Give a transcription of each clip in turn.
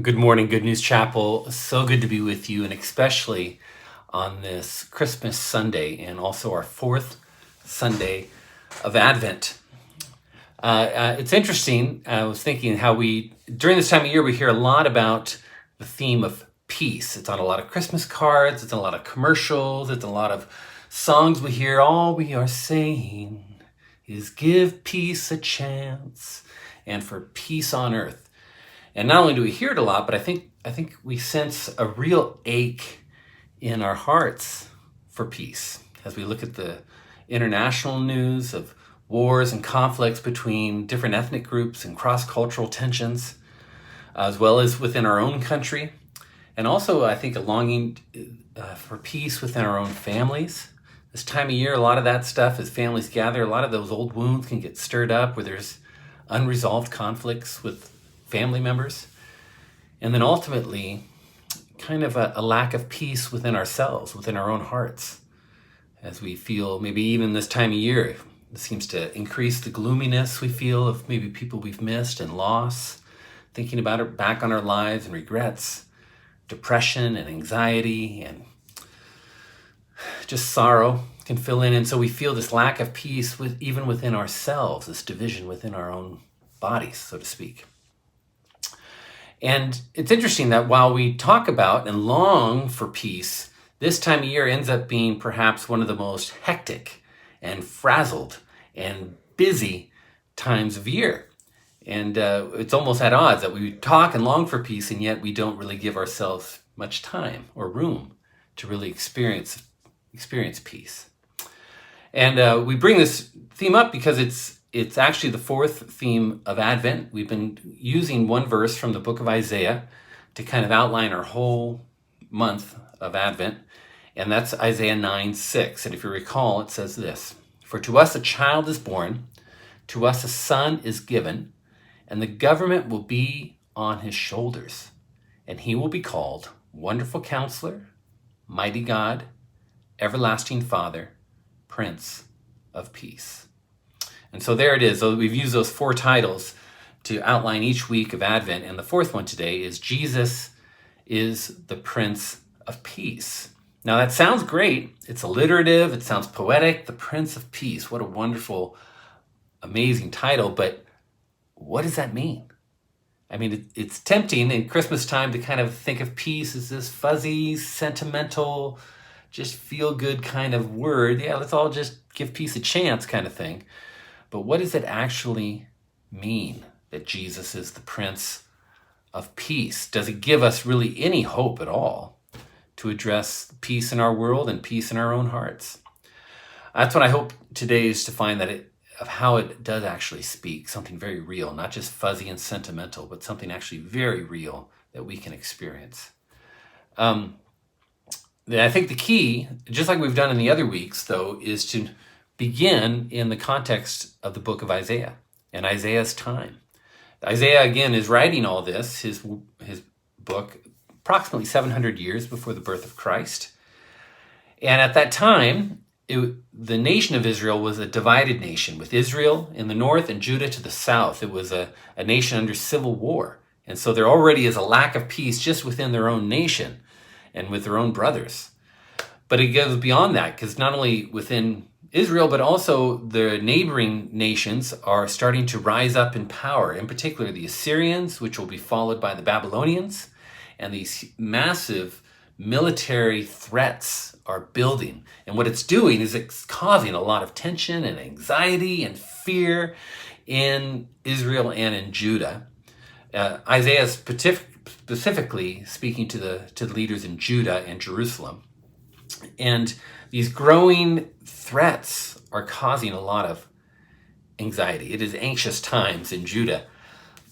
Good morning, Good News Chapel. So good to be with you, and especially on this Christmas Sunday and also our fourth Sunday of Advent. It's interesting. I was thinking how during this time of year, we hear a lot about the theme of peace. It's on a lot of Christmas cards, it's on a lot of commercials, it's on a lot of songs we hear. All we are saying is give peace a chance and for peace on earth. And not only do we hear it a lot, but I think we sense a real ache in our hearts for peace as we look at the international news of wars and conflicts between different ethnic groups and cross-cultural tensions, as well as within our own country. And also, I think, a longing for peace within our own families. This time of year, a lot of that stuff, as families gather, a lot of those old wounds can get stirred up where there's unresolved conflicts with family members. And then ultimately, kind of a lack of peace within ourselves, within our own hearts, as we feel maybe even this time of year, it seems to increase the gloominess we feel of maybe people we've missed and loss, thinking about it back on our lives and regrets, depression and anxiety and just sorrow can fill in. And so we feel this lack of peace even within ourselves, this division within our own bodies, so to speak. And it's interesting that while we talk about and long for peace, this time of year ends up being perhaps one of the most hectic and frazzled and busy times of year. And it's almost at odds that we talk and long for peace, and yet we don't really give ourselves much time or room to really experience peace. And we bring this theme up because it's actually the fourth theme of Advent. We've been using one verse from the book of Isaiah to kind of outline our whole month of Advent, and that's Isaiah 9:6. And if you recall, it says this: "For to us a child is born, to us a son is given, and the government will be on his shoulders, and he will be called Wonderful Counselor, Mighty God, Everlasting Father, Prince of Peace." And so there it is. So we've used those four titles to outline each week of Advent. And the fourth one today is Jesus is the Prince of Peace. Now that sounds great. It's alliterative. It sounds poetic. The Prince of Peace. What a wonderful, amazing title. But what does that mean? I mean, it's tempting in Christmas time to kind of think of peace as this fuzzy, sentimental, just feel good kind of word. Yeah, let's all just give peace a chance kind of thing. But what does it actually mean that Jesus is the Prince of Peace? Does it give us really any hope at all to address peace in our world and peace in our own hearts? That's what I hope today is to find of how it does actually speak, something very real, not just fuzzy and sentimental, but something actually very real that we can experience. I think the key, just like we've done in the other weeks, though, is to begin in the context of the book of Isaiah and Isaiah's time. Isaiah, again, is writing all this, his book, approximately 700 years before the birth of Christ. And at that time, the nation of Israel was a divided nation, with Israel in the north and Judah to the south. It was a nation under civil war. And so there already is a lack of peace just within their own nation and with their own brothers. But it goes beyond that, because not only within Israel, but also the neighboring nations are starting to rise up in power, in particular the Assyrians, which will be followed by the Babylonians, and these massive military threats are building. And what it's doing is it's causing a lot of tension and anxiety and fear in Israel and in Judah. Isaiah is specifically speaking to the leaders in Judah and Jerusalem. And these growing threats are causing a lot of anxiety. It is anxious times in Judah.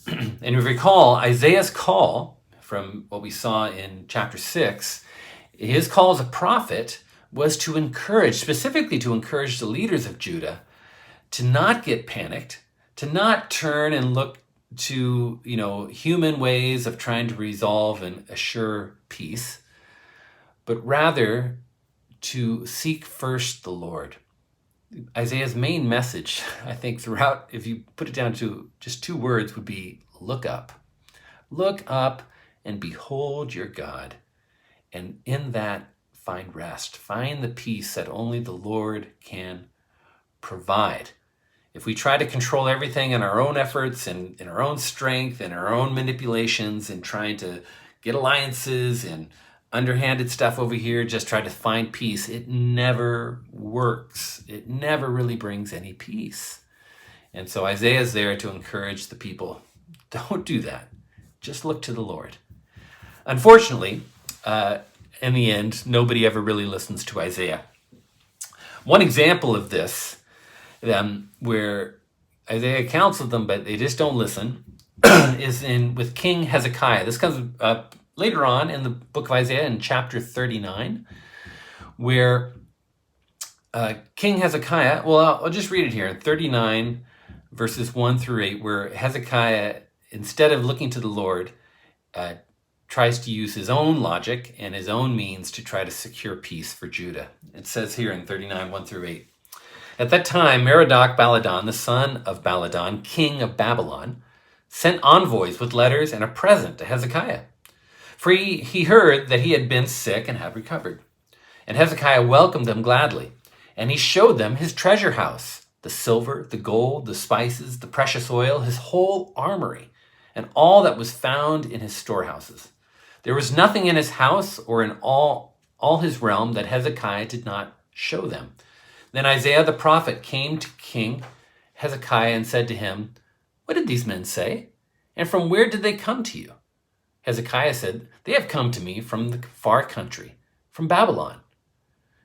And if you recall, Isaiah's call from what we saw in chapter 6, his call as a prophet was to encourage, specifically to encourage the leaders of Judah to not get panicked, to not turn and look to, human ways of trying to resolve and assure peace, but rather to seek first the Lord. Isaiah's main message, I think, throughout, if you put it down to just two words, would be look up. Look up and behold your God. And in that, find rest. Find the peace that only the Lord can provide. If we try to control everything in our own efforts and in our own strength and our own manipulations and trying to get alliances and underhanded stuff over here, just try to find peace, it never works. It never really brings any peace. And so Isaiah is there to encourage the people. Don't do that. Just look to the Lord. Unfortunately, in the end, nobody ever really listens to Isaiah. One example of this, where Isaiah counsels them, but they just don't listen, is with King Hezekiah. This comes up later on in the book of Isaiah in chapter 39, where King Hezekiah, well, I'll just read it here, in 39 verses 1 through 8, where Hezekiah, instead of looking to the Lord, tries to use his own logic and his own means to try to secure peace for Judah. It says here in 39, 1 through 8, "At that time, Merodach Baladan, the son of Baladan, king of Babylon, sent envoys with letters and a present to Hezekiah. For he heard that he had been sick and had recovered. And Hezekiah welcomed them gladly, and he showed them his treasure house, the silver, the gold, the spices, the precious oil, his whole armory, and all that was found in his storehouses. There was nothing in his house or in all his realm that Hezekiah did not show them. Then Isaiah the prophet came to King Hezekiah and said to him, 'What did these men say? And from where did they come to you?' Hezekiah said, 'They have come to me from the far country, from Babylon.'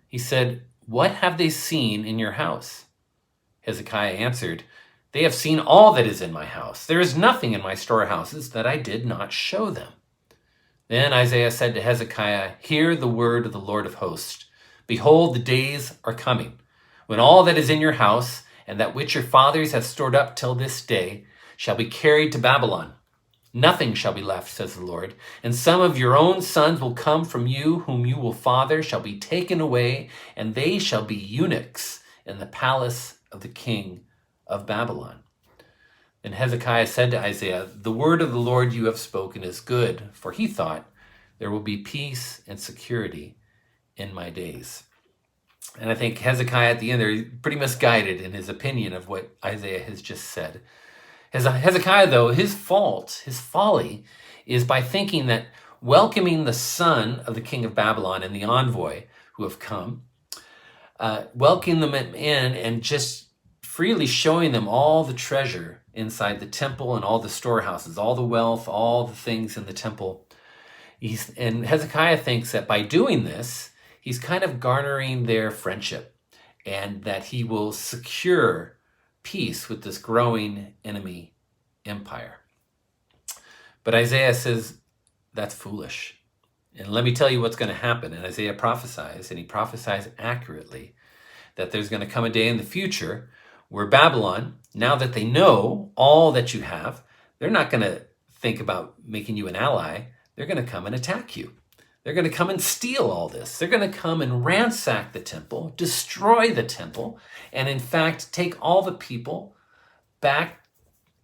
He said, 'What have they seen in your house?' Hezekiah answered, 'They have seen all that is in my house. There is nothing in my storehouses that I did not show them.' Then Isaiah said to Hezekiah, 'Hear the word of the Lord of hosts. Behold, the days are coming, when all that is in your house, and that which your fathers have stored up till this day, shall be carried to Babylon. Nothing shall be left, says the Lord. And some of your own sons will come from you, whom you will father, shall be taken away, and they shall be eunuchs in the palace of the king of Babylon.' Then Hezekiah said to Isaiah, 'The word of the Lord you have spoken is good,' for he thought, 'There will be peace and security in my days.'" And I think Hezekiah at the end there, pretty misguided in his opinion of what Isaiah has just said. Hezekiah, though, his folly, is by thinking that welcoming the son of the king of Babylon and the envoy who have come, welcoming them in and just freely showing them all the treasure inside the temple and all the storehouses, all the wealth, all the things in the temple. And Hezekiah thinks that by doing this, he's kind of garnering their friendship and that he will secure peace with this growing enemy empire. But Isaiah says that's foolish. And let me tell you what's going to happen. And Isaiah prophesies, and he prophesies accurately, that there's going to come a day in the future where Babylon, now that they know all that you have, they're not going to think about making you an ally. They're going to come and attack you. They're going to come and steal all this. They're going to come and ransack the temple, destroy the temple, and in fact, take all the people back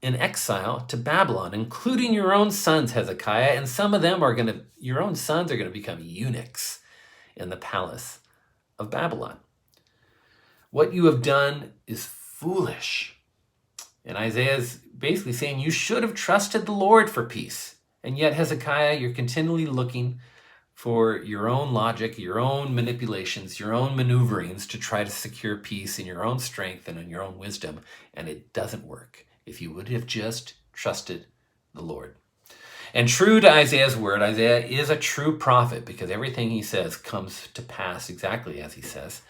in exile to Babylon, including your own sons, Hezekiah, and some of them your own sons are going to become eunuchs in the palace of Babylon. What you have done is foolish. And Isaiah is basically saying you should have trusted the Lord for peace. And yet, Hezekiah, you're continually looking for your own logic, your own manipulations, your own maneuverings to try to secure peace in your own strength and in your own wisdom. And it doesn't work if you would have just trusted the Lord. And true to Isaiah's word, Isaiah is a true prophet because everything he says comes to pass exactly as he says.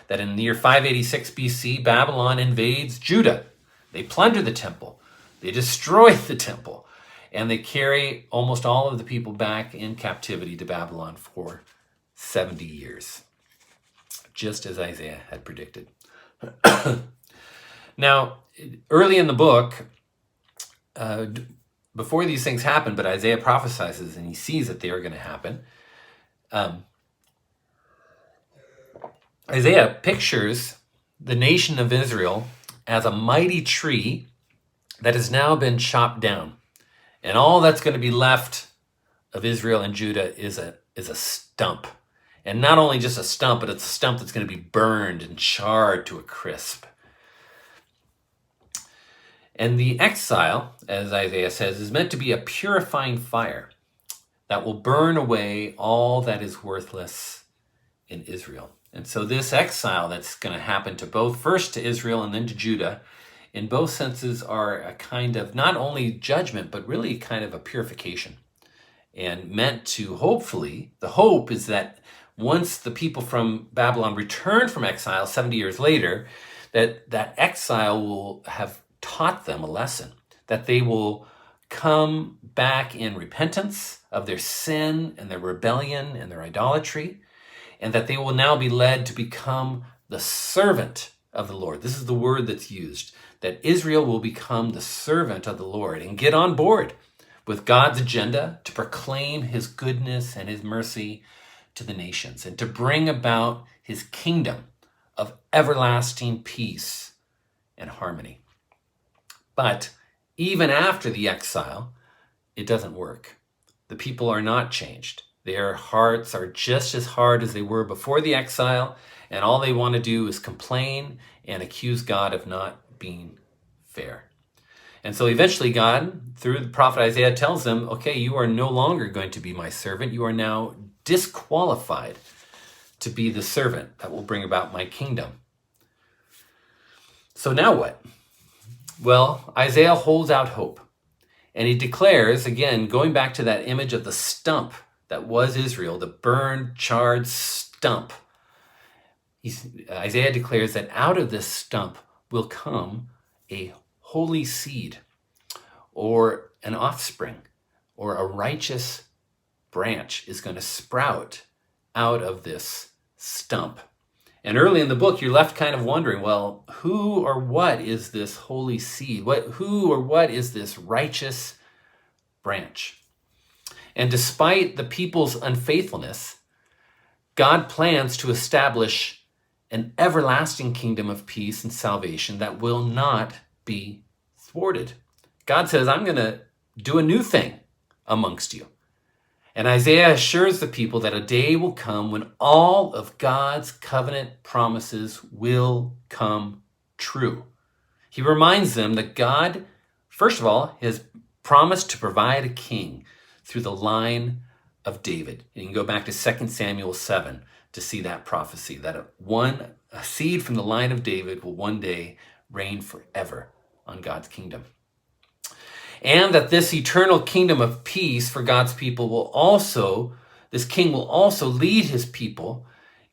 That in the year 586 BC, Babylon invades Judah. They plunder the temple. They destroy the temple. And they carry almost all of the people back in captivity to Babylon for 70 years, just as Isaiah had predicted. Now, early in the book, before these things happen, but Isaiah prophesies and he sees that they are going to happen, Isaiah pictures the nation of Israel as a mighty tree that has now been chopped down. And all that's going to be left of Israel and Judah is a stump. And not only just a stump, but it's a stump that's going to be burned and charred to a crisp. And the exile, as Isaiah says, is meant to be a purifying fire that will burn away all that is worthless in Israel. And so this exile that's going to happen to both, first to Israel and then to Judah, in both senses are a kind of not only judgment, but really kind of a purification. And meant to, hopefully, the hope is that once the people from Babylon return from exile 70 years later, that exile will have taught them a lesson, that they will come back in repentance of their sin and their rebellion and their idolatry, and that they will now be led to become the servant of the Lord. This is the word that's used, that Israel will become the servant of the Lord and get on board with God's agenda to proclaim his goodness and his mercy to the nations and to bring about his kingdom of everlasting peace and harmony. But even after the exile, it doesn't work. The people are not changed. Their hearts are just as hard as they were before the exile, and all they want to do is complain and accuse God of not being fair. And so eventually God, through the prophet Isaiah, tells them, okay, you are no longer going to be my servant. You are now disqualified to be the servant that will bring about my kingdom. So now what? Well, Isaiah holds out hope. And he declares, again, going back to that image of the stump that was Israel, the burned, charred stump. Isaiah declares that out of this stump will come a holy seed, or an offspring, or a righteous branch is going to sprout out of this stump. And early in the book, you're left kind of wondering, well, who or what is this holy seed? Who or what is this righteous branch? And despite the people's unfaithfulness, God plans to establish an everlasting kingdom of peace and salvation that will not be thwarted. God says, I'm going to do a new thing amongst you. And Isaiah assures the people that a day will come when all of God's covenant promises will come true. He reminds them that God, first of all, has promised to provide a king through the line of David. And you can go back to 2 Samuel 7 to see that prophecy, that a seed from the line of David will one day reign forever on God's kingdom. And that this eternal kingdom of peace for God's people this king will also lead his people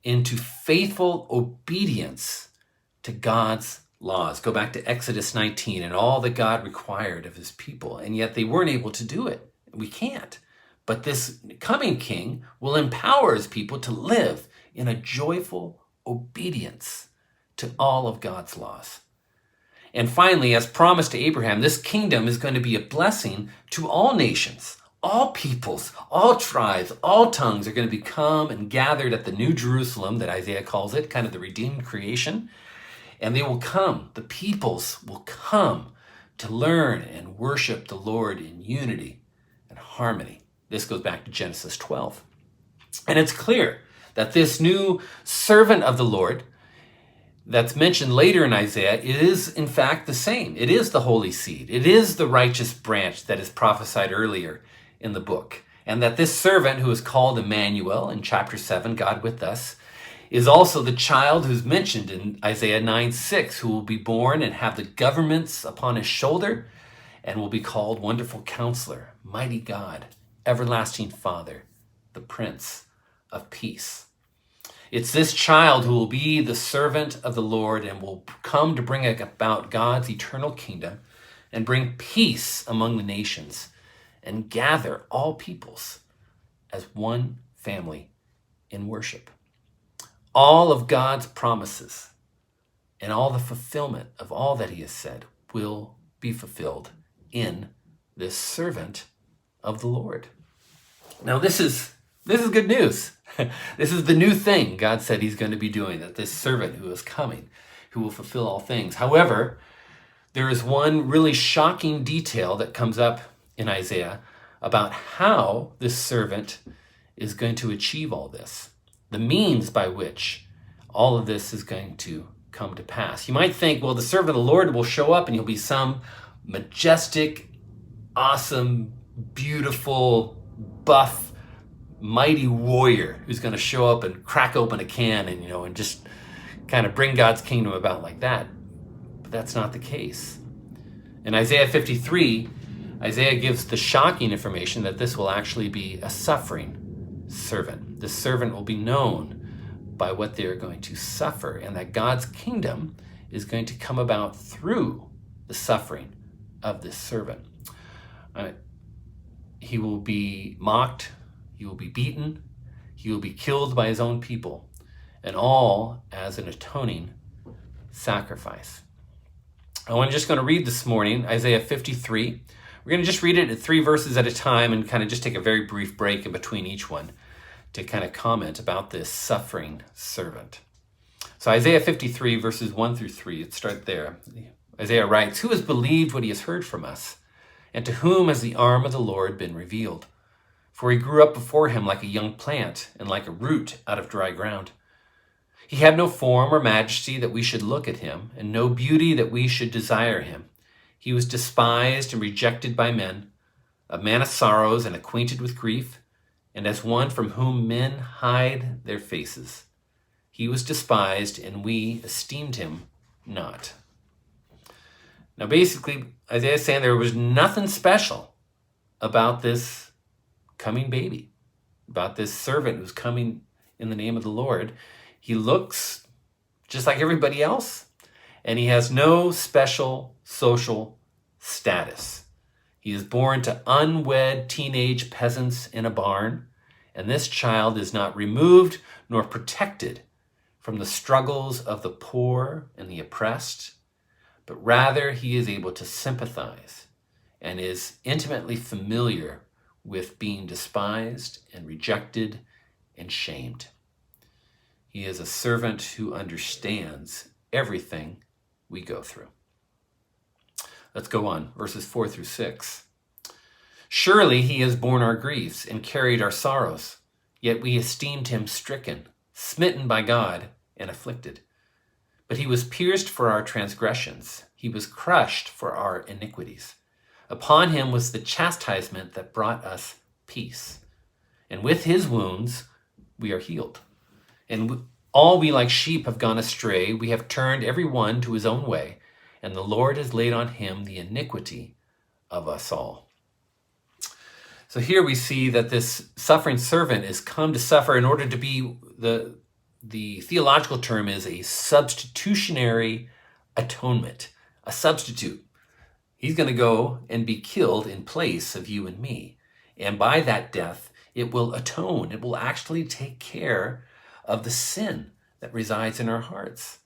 into faithful obedience to God's laws. Go back to Exodus 19 and all that God required of his people. And yet they weren't able to do it. We can't. But this coming king will empower his people to live in a joyful obedience to all of God's laws. And finally, as promised to Abraham, this kingdom is going to be a blessing to all nations, all peoples, all tribes, all tongues are going to become and gathered at the New Jerusalem that Isaiah calls it, kind of the redeemed creation. And they will come, the peoples will come to learn and worship the Lord in unity and harmony. This goes back to Genesis 12. And it's clear that this new servant of the Lord that's mentioned later in Isaiah is in fact the same. It is the holy seed. It is the righteous branch that is prophesied earlier in the book. And that this servant, who is called Emmanuel in chapter 7, God with us, is also the child who's mentioned in Isaiah 9:6, who will be born and have the governments upon his shoulder and will be called Wonderful Counselor, Mighty God, Everlasting Father, the Prince of Peace. It's this child who will be the servant of the Lord and will come to bring about God's eternal kingdom and bring peace among the nations and gather all peoples as one family in worship. All of God's promises and all the fulfillment of all that he has said will be fulfilled in this servant of the Lord. Now this is good news. This is the new thing God said he's going to be doing, that this servant who is coming, who will fulfill all things. However, there is one really shocking detail that comes up in Isaiah about how this servant is going to achieve all this, the means by which all of this is going to come to pass. You might think, well, the servant of the Lord will show up and he'll be some majestic, awesome, beautiful, buff, mighty warrior who's going to show up and crack open a can and just kind of bring God's kingdom about like that. But that's not the case. In Isaiah 53, Isaiah gives the shocking information that this will actually be a suffering servant. This servant will be known by what they're going to suffer, and that God's kingdom is going to come about through the suffering of this servant. He will be mocked, he will be beaten, he will be killed by his own people, and all as an atoning sacrifice. I'm just going to read this morning Isaiah 53. We're going to just read it at 3 verses at a time and kind of just take a very brief break in between each one to kind of comment about this suffering servant. So Isaiah 53 verses 1 through 3, let's start there. Isaiah writes, "Who has believed what he has heard from us? And to whom has the arm of the Lord been revealed? For he grew up before him like a young plant and like a root out of dry ground. He had no form or majesty that we should look at him, and no beauty that we should desire him. He was despised and rejected by men, a man of sorrows and acquainted with grief, and as one from whom men hide their faces. He was despised, and we esteemed him not." Now basically, Isaiah is saying there was nothing special about this coming baby, about this servant who's coming in the name of the Lord. He looks just like everybody else, and he has no special social status. He is born to unwed teenage peasants in a barn, and this child is not removed nor protected from the struggles of the poor and the oppressed, but rather he is able to sympathize and is intimately familiar with being despised and rejected and shamed. He is a servant who understands everything we go through. Let's go on, verses 4 through 6. "Surely he has borne our griefs and carried our sorrows, yet we esteemed him stricken, smitten by God, and afflicted. But he was pierced for our transgressions, he was crushed for our iniquities. Upon him was the chastisement that brought us peace, and with his wounds we are healed. And all we like sheep have gone astray, we have turned every one to his own way, and the Lord has laid on him the iniquity of us all." So here we see that this suffering servant is come to suffer in order to be, the theological term is a substitutionary atonement, a substitute. He's going to go and be killed in place of you and me. And by that death, it will atone. It will actually take care of the sin that resides in our hearts.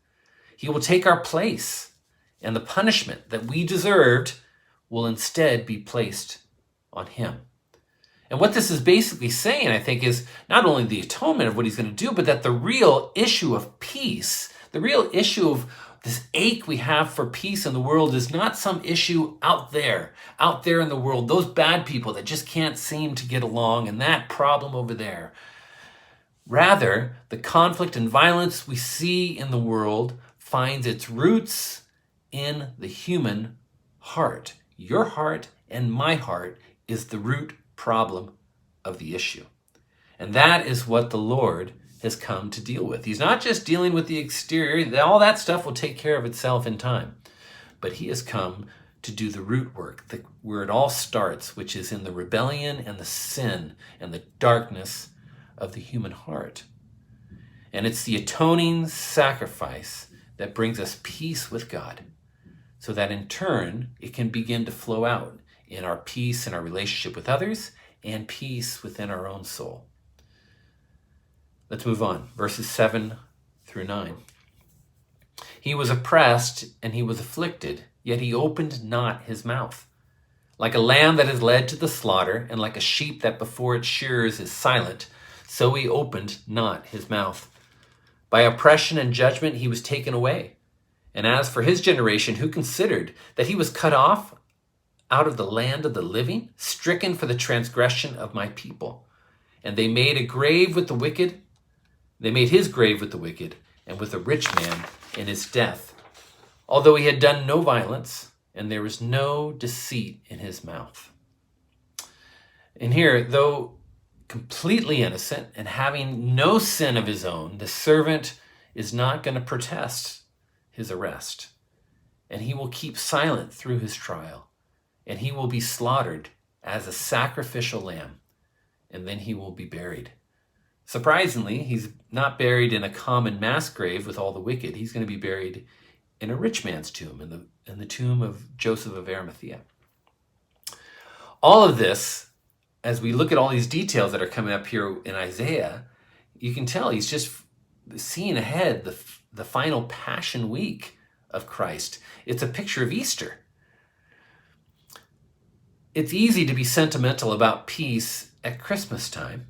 He will take our place, and the punishment that we deserved will instead be placed on him. And what this is basically saying, I think, is not only the atonement of what he's going to do, but that the real issue of peace, the real issue of this ache we have for peace in the world is not some issue out there in the world, those bad people that just can't seem to get along and that problem over there. Rather, the conflict and violence we see in the world finds its roots in the human heart. Your heart and my heart is the root problem of the issue. And that is what the Lord has come to deal with. He's not just dealing with the exterior. All that stuff will take care of itself in time. But he has come to do the root work, where it all starts, which is in the rebellion and the sin and the darkness of the human heart. And it's the atoning sacrifice that brings us peace with God, so that in turn it can begin to flow out in our peace in our relationship with others and peace within our own soul. Let's move on. Verses 7 through 9. "He was oppressed and he was afflicted, yet he opened not his mouth. Like a lamb that is led to the slaughter, and like a sheep that before its shearers is silent, so he opened not his mouth. By oppression and judgment he was taken away. And as for his generation, who considered that he was cut off out of the land of the living, stricken for the transgression of my people. And they made a grave with the wicked. They made his grave with the wicked and with a rich man in his death, although he had done no violence, and there was no deceit in his mouth. And here, though completely innocent and having no sin of his own, the servant is not going to protest his arrest. And he will keep silent through his trial. And he will be slaughtered as a sacrificial lamb. And then he will be buried. Surprisingly, he's not buried in a common mass grave with all the wicked. He's going to be buried in a rich man's tomb, in the tomb of Joseph of Arimathea. All of this, as we look at all these details that are coming up here in Isaiah, you can tell he's just seeing ahead the final Passion Week of Christ. It's a picture of Easter. It's easy to be sentimental about peace at Christmas time,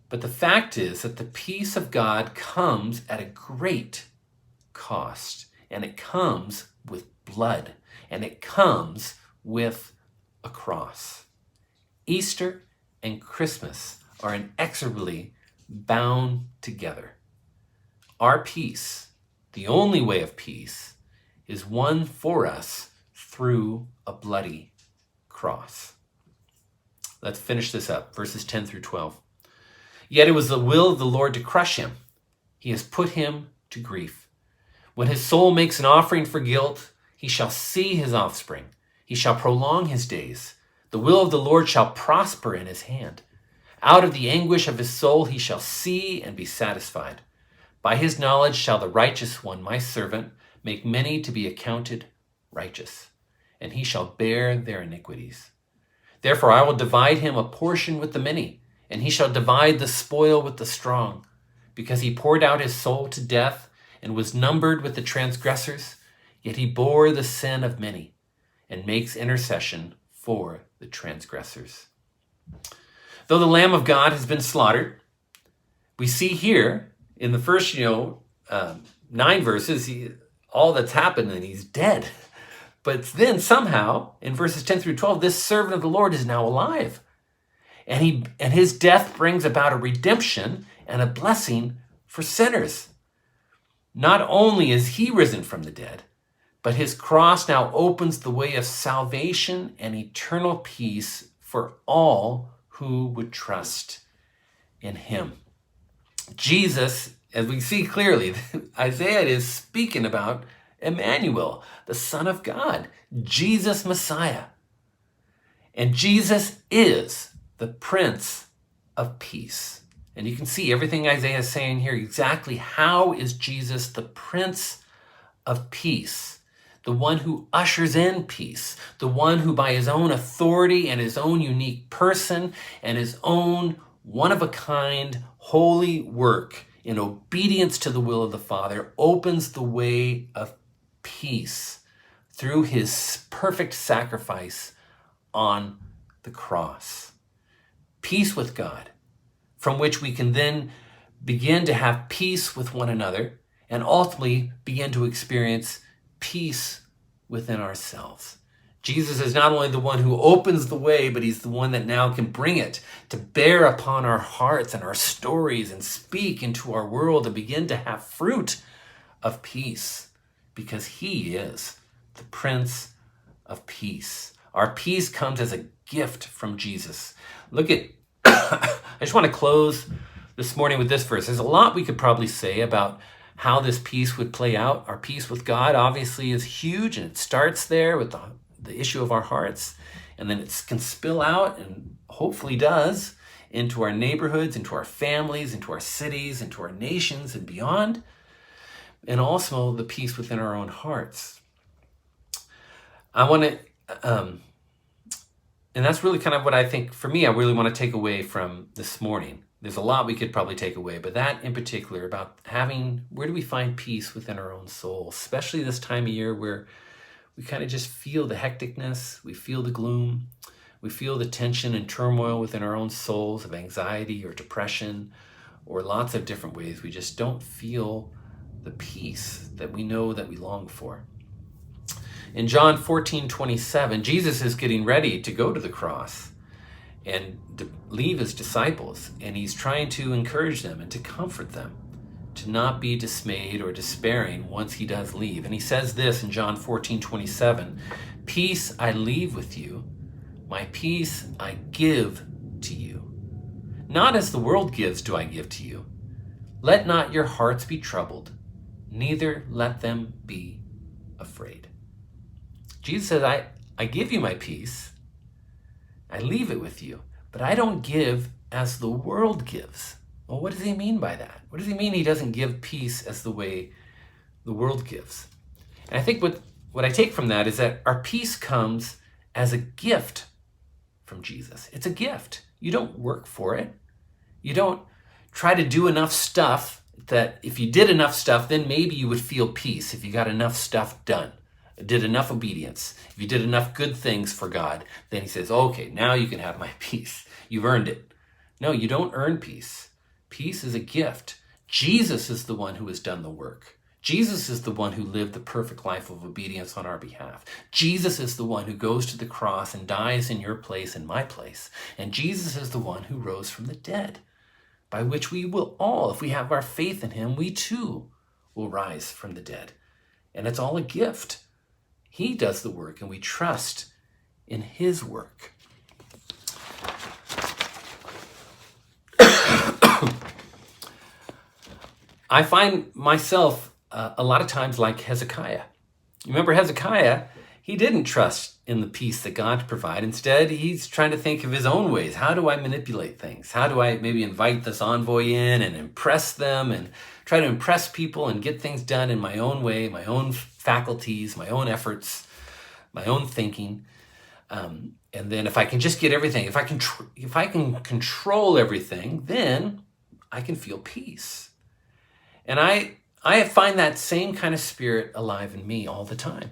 but the fact is that the peace of God comes at a great cost, and it comes with blood, and it comes with a cross. Easter and Christmas are inexorably bound together. Our peace, the only way of peace, is won for us through a bloody cross. Let's finish this up, verses 10 through 12. Yet it was the will of the Lord to crush him. He has put him to grief. When his soul makes an offering for guilt, he shall see his offspring. He shall prolong his days. The will of the Lord shall prosper in his hand. Out of the anguish of his soul he shall see and be satisfied. By his knowledge shall the righteous one, my servant, make many to be accounted righteous, and he shall bear their iniquities. Therefore I will divide him a portion with the many, and he shall divide the spoil with the strong, because he poured out his soul to death and was numbered with the transgressors, yet he bore the sin of many and makes intercession for the transgressors. Though the Lamb of God has been slaughtered, we see here in the first 9 verses all that's happened, and he's dead. But then somehow in verses 10 through 12, this servant of the Lord is now alive, and his death brings about a redemption and a blessing for sinners. Not only is he risen from the dead, but his cross now opens the way of salvation and eternal peace for all who would trust in him. Jesus, as we see clearly, Isaiah is speaking about Emmanuel, the Son of God, Jesus Messiah. And Jesus is the Prince of Peace. And you can see everything Isaiah is saying here, exactly how is Jesus the Prince of Peace? The one who ushers in peace, the one who by his own authority and his own unique person and his own one-of-a-kind holy work in obedience to the will of the Father opens the way of peace through his perfect sacrifice on the cross. Peace with God, from which we can then begin to have peace with one another and ultimately begin to experience peace within ourselves. Jesus is not only the one who opens the way, but he's the one that now can bring it to bear upon our hearts and our stories and speak into our world and begin to have fruit of peace, because he is the Prince of Peace. Our peace comes as a gift from Jesus. Look at, I just want to close this morning with this verse. There's a lot we could probably say about how this peace would play out. Our peace with God obviously is huge, and it starts there with the issue of our hearts, and then it can spill out, and hopefully does, into our neighborhoods, into our families, into our cities, into our nations and beyond, and also the peace within our own hearts. I want to, and that's really kind of what I think, for me, I really want to take away from this morning. There's a lot we could probably take away, but that in particular about where do we find peace within our own soul, especially this time of year where we kind of just feel the hecticness, we feel the gloom, we feel the tension and turmoil within our own souls of anxiety or depression or lots of different ways. We just don't feel the peace that we know that we long for. In John 14:27, Jesus is getting ready to go to the cross and to leave his disciples, and he's trying to encourage them and to comfort them, to not be dismayed or despairing once he does leave. And he says this in John 14:27, "Peace I leave with you, my peace I give to you. Not as the world gives do I give to you. Let not your hearts be troubled, neither let them be afraid." Jesus says, I give you my peace. I leave it with you, but I don't give as the world gives. Well, what does he mean by that? What does he mean he doesn't give peace as the way the world gives? And I think what I take from that is that our peace comes as a gift from Jesus. It's a gift. You don't work for it. You don't try to do enough stuff that if you did enough stuff, then maybe you would feel peace if you got enough stuff done, did enough obedience. If you did enough good things for God, then he says, okay, now you can have my peace. You've earned it. No, you don't earn peace. Peace is a gift. Jesus is the one who has done the work. Jesus is the one who lived the perfect life of obedience on our behalf. Jesus is the one who goes to the cross and dies in your place and my place. And Jesus is the one who rose from the dead, by which we will all, if we have our faith in him, we too will rise from the dead. And it's all a gift. He does the work, and we trust in his work. I find myself a lot of times like Hezekiah. You remember Hezekiah? He didn't trust in the peace that God provided. Instead, he's trying to think of his own ways. How do I manipulate things? How do I maybe invite this envoy in and impress them and try to impress people and get things done in my own way, my own faculties, my own efforts, my own thinking. And then if I can just get everything, if I can control everything, then I can feel peace. And I find that same kind of spirit alive in me all the time.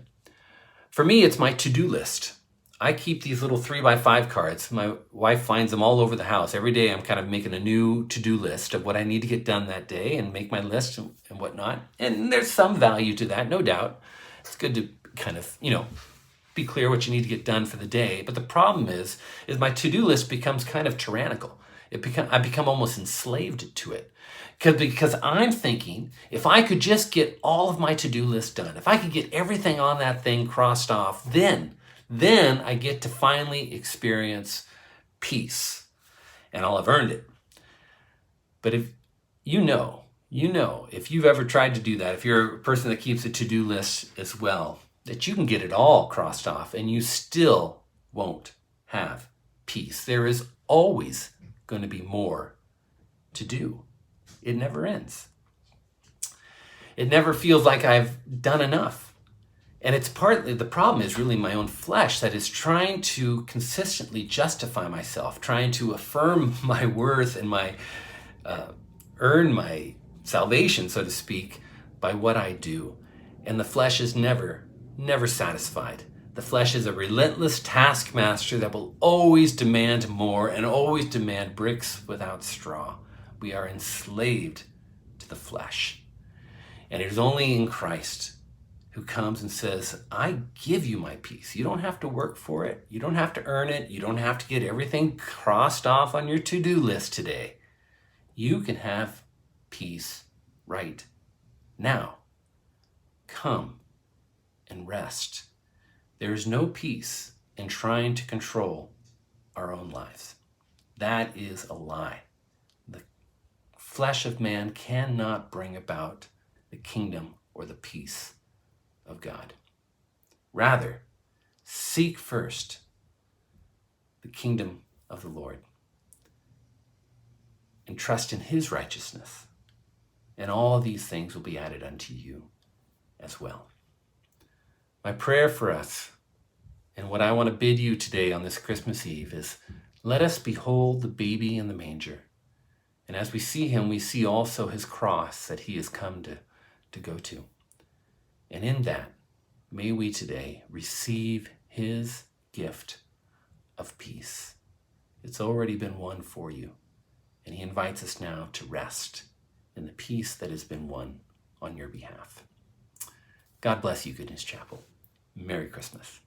For me, it's my to-do list. I keep these little 3x5 cards. My wife finds them all over the house. Every day I'm kind of making a new to-do list of what I need to get done that day and make my list and whatnot. And there's some value to that, no doubt. It's good to kind of, be clear what you need to get done for the day. But the problem is my to-do list becomes kind of tyrannical. I become almost enslaved to it. Because I'm thinking, if I could just get all of my to-do list done, if I could get everything on that thing crossed off, then I get to finally experience peace. And I'll have earned it. But if if you've ever tried to do that, if you're a person that keeps a to-do list as well, that you can get it all crossed off and you still won't have peace. There is always going to be more to do. It never ends. It never feels like I've done enough. And it's partly, the problem is really my own flesh that is trying to consistently justify myself, trying to affirm my worth and earn my salvation, so to speak, by what I do. And the flesh is never satisfied. The flesh is a relentless taskmaster that will always demand more and always demand bricks without straw. We are enslaved to the flesh. And it is only in Christ who comes and says, I give you my peace. You don't have to work for it. You don't have to earn it. You don't have to get everything crossed off on your to-do list today. You can have peace right now. Come and rest. There is no peace in trying to control our own lives. That is a lie. The flesh of man cannot bring about the kingdom or the peace of God. Rather, seek first the kingdom of the Lord and trust in his righteousness, and all these things will be added unto you as well. My prayer for us, and what I want to bid you today on this Christmas Eve, is let us behold the baby in the manger. And as we see him, we see also his cross that he has come to go to. And in that, may we today receive his gift of peace. It's already been won for you. And he invites us now to rest in the peace that has been won on your behalf. God bless you, Goodness Chapel. Merry Christmas.